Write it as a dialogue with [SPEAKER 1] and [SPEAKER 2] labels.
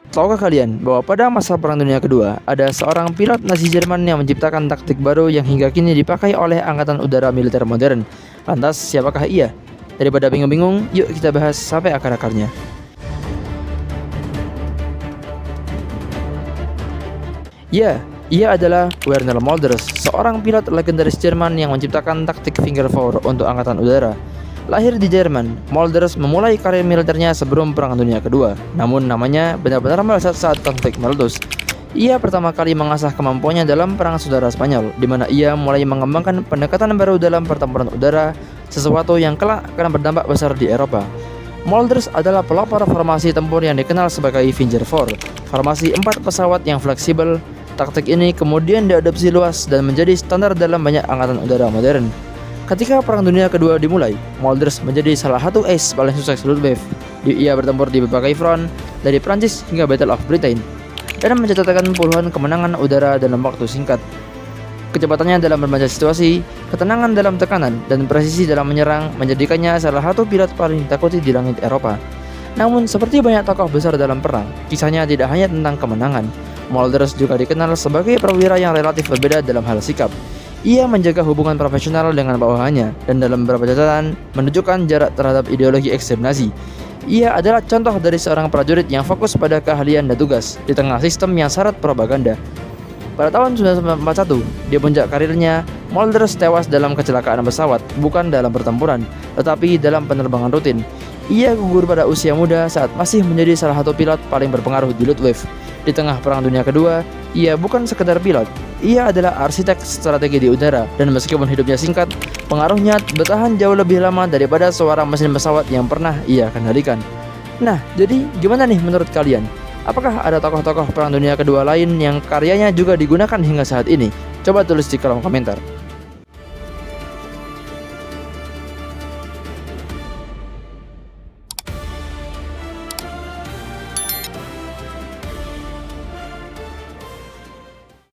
[SPEAKER 1] Tahukah kalian bahwa pada masa Perang Dunia Kedua, ada seorang pilot Nazi Jerman yang menciptakan taktik baru yang hingga kini dipakai oleh Angkatan Udara militer modern? Lantas, siapakah ia? Daripada bingung-bingung, yuk kita bahas sampai akar-akarnya. Ya, ia adalah Werner Mölders, seorang pilot legendaris Jerman yang menciptakan taktik Finger Four untuk Angkatan Udara. Lahir di Jerman, Mölders memulai karir militernya sebelum Perang Dunia Kedua. Namun namanya benar-benar melesat saat konflik meletus. Ia pertama kali mengasah kemampuannya dalam Perang Saudara Spanyol, di mana ia mulai mengembangkan pendekatan baru dalam pertempuran udara, sesuatu yang kelak akan berdampak besar di Eropa. Mölders adalah pelopor formasi tempur yang dikenal sebagai Finger Four, formasi 4 pesawat yang fleksibel. Taktik ini kemudian diadopsi luas dan menjadi standar dalam banyak angkatan udara modern. Ketika Perang Dunia Kedua dimulai, Mölders menjadi salah satu ace paling sukses Luftwaffe. Ia bertempur di berbagai front, dari Prancis hingga Battle of Britain, dan mencatatkan puluhan kemenangan udara dalam waktu singkat. Kecepatannya dalam berbagai situasi, ketenangan dalam tekanan, dan presisi dalam menyerang menjadikannya salah satu pilot paling ditakuti di langit Eropa. Namun, seperti banyak tokoh besar dalam perang, kisahnya tidak hanya tentang kemenangan. Mölders juga dikenal sebagai perwira yang relatif berbeda dalam hal sikap. Ia menjaga hubungan profesional dengan bawahannya dan dalam beberapa catatan menunjukkan jarak terhadap ideologi ekstrem Nazi. Ia adalah contoh dari seorang prajurit yang fokus pada keahlian dan tugas di tengah sistem yang syarat propaganda. Pada tahun 1941, di puncak karirnya, Mölders tewas dalam kecelakaan pesawat, bukan dalam pertempuran, tetapi dalam penerbangan rutin. Ia gugur pada usia muda saat masih menjadi salah satu pilot paling berpengaruh di Luftwaffe. Di tengah Perang Dunia Kedua, ia bukan sekedar pilot, ia adalah arsitek strategi di udara, dan meskipun hidupnya singkat, pengaruhnya bertahan jauh lebih lama daripada seorang mesin pesawat yang pernah ia kendalikan. Nah, jadi gimana nih menurut kalian? Apakah ada tokoh-tokoh Perang Dunia Kedua lain yang karyanya juga digunakan hingga saat ini? Coba tulis di kolom komentar.